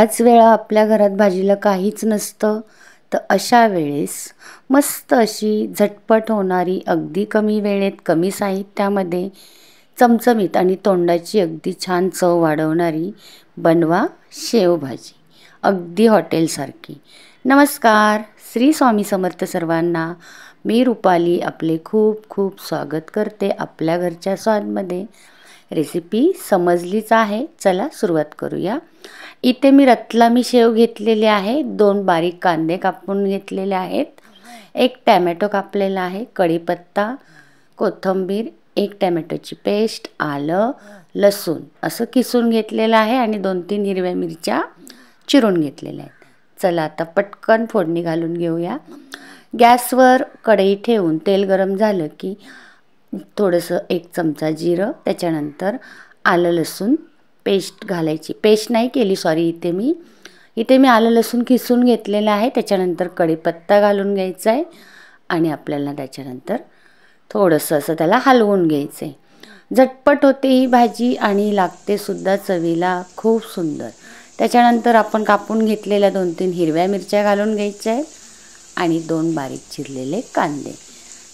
त्याच वेळा आपल्या घरात भाजीला काहीच नसतं, तर अशा वेळेस मस्त अशी झटपट होणारी, अगदी कमी वेळेत कमी साहित्यामध्ये चमचमीत आणि तोंडाची अगदी छान चव वाढवणारी बनवा शेवभाजी, अगदी हॉटेलसारखी. नमस्कार, श्री स्वामी समर्थ सर्वांना. मी रुपाली आपले खूप खूप स्वागत करते आपल्या घरच्या स्वादमध्ये. रेसिपी समजलीच आहे, चला सुरुवात करूया. इथे मी रतलामी शेव घेतलेले आहे, 2 बारीक कांदे कापून घेतलेले आहेत, 1 टॅमॅटो कापलेला आहे, कढीपत्ता, कोथिंबीर, 1 टॅमॅटोची पेस्ट, आलं, लसूण असं किसून घेतलेलं आहे आणि 2-3 हिरव्या मिरच्या चिरून घेतलेल्या आहेत. चला आता पटकन फोडणी घालून घेऊया. गॅसवर कढई ठेवून तेल गरम झालं की थोडंसं 1 चमचा जिरं, त्याच्यानंतर आलं लसूण पेस्ट घालायची. पेस्ट नाही केली, सॉरी, इथे मी आलं लसूण किसून घेतलेलं आहे. त्याच्यानंतर कढीपत्ता घालून घ्यायचा आहे आणि आपल्याला त्याच्यानंतर थोडंसं असं त्याला हलवून घ्यायचं आहे. झटपट होते ही भाजी आणि लागते सुद्धा चवीला खूप सुंदर. त्याच्यानंतर आपण कापून घेतलेल्या 2-3 हिरव्या मिरच्या घालून घ्यायच्या आहेत आणि 2 बारीक चिरलेले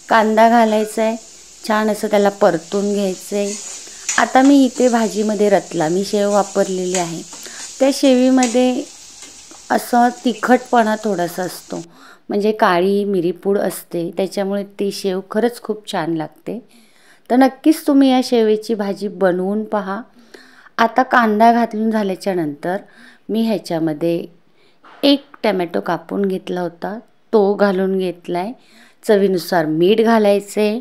कांदा घालायचा आहे. छान असं त्याला परतून घ्यायचं आहे. आता मी इथे भाजीमध्ये रतलामी शेव वापरलेली आहे. त्या शेवीमध्ये असं तिखटपणा थोडासा असतो, म्हणजे काळी मिरीपूड असते, त्याच्यामुळे ती शेव खरंच खूप छान लागते. तर नक्कीच तुम्ही या शेवेची भाजी बनवून पहा. आता कांदा घालून झाल्याच्या नंतर मी ह्याच्यामध्ये 1 टॅमॅटो कापून घेतला होता, तो घालून घेतला आहे. चवीनुसार मीठ घालायचे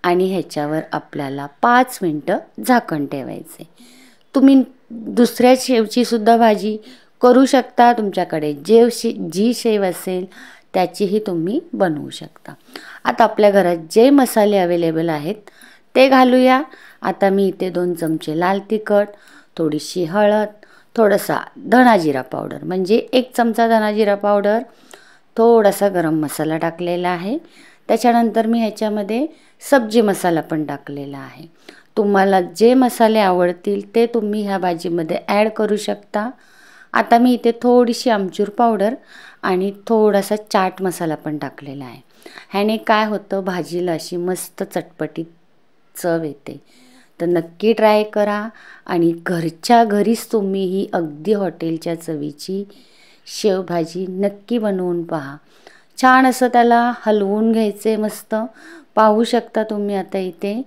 आणि ह्याच्यावर आपल्याला 5 मिनटं झाकण ठेवायचे. तुम्ही दुसऱ्या शेवची सुद्धा भाजी करू शकता. तुमच्याकडे जी शेव असेल त्याचीही तुम्ही बनवू शकता. आता आपल्या घरात जे मसाले अवेलेबल आहेत ते घालूया. आता मी इथे 2 चमचे लाल तिखट, थोडीशी हळद, थोडासा धणाजिरा पावडर म्हणजे 1 चमचा धणाजिरा पावडर, थोडासा गरम मसाला टाकलेला आहे. त्याच्यानंतर मी ह्याच्यामध्ये सब्जी मसाला पण टाकलेला आहे. तुम्हाला जे मसाले आवडतील ते तुम्ही ह्या भाजीमध्ये ॲड करू शकता. आता मी इथे थोडीशी आमचूर पावडर आणि थोडासा चाट मसाला पण टाकलेला आहे. ह्याने काय होतं, भाजीला अशी मस्त चटपटीत चव येते. तर नक्की ट्राय करा आणि घरच्या घरीच तुम्ही ही अगदी हॉटेलच्या चवीची शेवभाजी नक्की बनवून पहा. छान असं त्याला हलवून घ्यायचे, मस्त पाहू शकता तुम्ही आता इथे.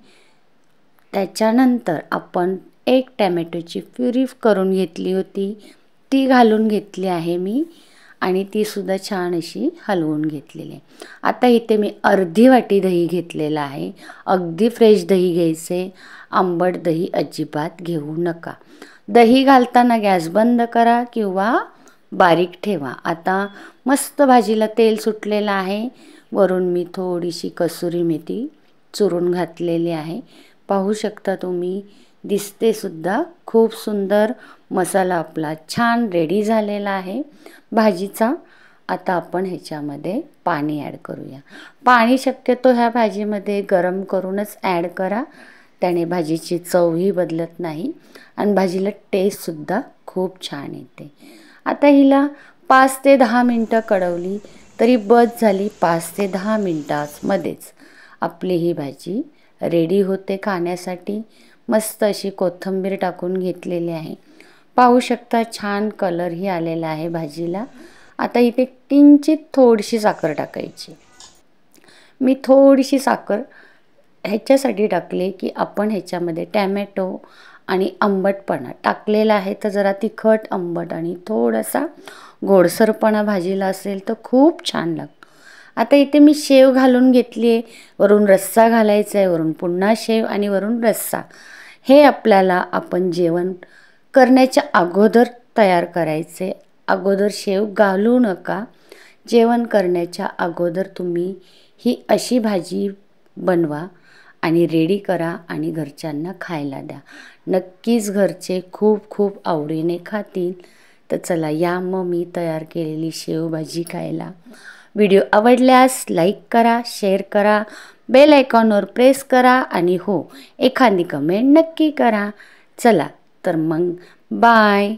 त्याच्यानंतर आपण 1 टॅमॅटोची प्युरी करून घेतली होती, ती घालून घेतली आहे मी आणि तीसुद्धा छान अशी हलवून घेतलेली आहे. आता इथे मी अर्धी वाटी दही घेतलेलं आहे. अगदी फ्रेश दही घ्यायचे, आंबट दही अजिबात घेऊ नका. दही घालताना गॅस बंद करा किंवा बारीक ठेवा. आता मस्त भाजीला तेल सुटलेलं आहे. वरून मी थोडीशी कसुरी मेथी चुरून घातलेली आहे. पाहू शकता तुम्ही, दिसते सुद्धा खूप सुंदर. मसाला आपला छान रेडी झालेला आहे भाजीचा. आता आपण ह्याच्यामध्ये पाणी ॲड करूया. पाणी शक्यतो ह्या भाजीमध्ये गरम करूनच ॲड करा, त्याने भाजीची चवही बदलत नाही आणि भाजीला टेस्टसुद्धा खूप छान येते. आता हिला 5 ते 10 मिनटं कढवली तरी बस झाली. 5 ते 10 मिनटांमध्येच आपली ही भाजी रेडी होते खाण्यासाठी. मस्त अशी कोथिंबीर टाकून घेतलेली आहे. पाहू शकता छान कलरही आलेला आहे भाजीला. आता इथे किंचित थोडीशी साखर टाकायची. मी थोडीशी साखर ह्याच्यासाठी टाकले की आपण ह्याच्यामध्ये टॅमॅटो आणि आंबटपणा टाकलेला आहे, तर जरा तिखट, आंबट आणि थोडासा गोडसरपणा भाजीला असेल तर खूप छान लागतो. आता इथे मी शेव घालून घेतली आहे, वरून रस्सा घालायचा आहे, वरून पुन्हा शेव आणि वरून रस्सा. हे आपल्याला आपण जेवण करण्याच्या अगोदर तयार करायचे. अगोदर शेव घालू नका. जेवण करण्याच्या अगोदर तुम्ही ही अशी भाजी बनवा आणि रेडी करा आणि घरच्यांना खायला द्या. नक्कीच घरचे खूप खूप आवडीने खातील. तर चला या मग मी तयार केलेली शेवभाजी खायला. व्हिडिओ आवडल्यास लाईक करा, शेअर करा, बेल आयकॉनवर प्रेस करा आणि हो, एखादी कमेंट नक्की करा. चला तर मग बाय.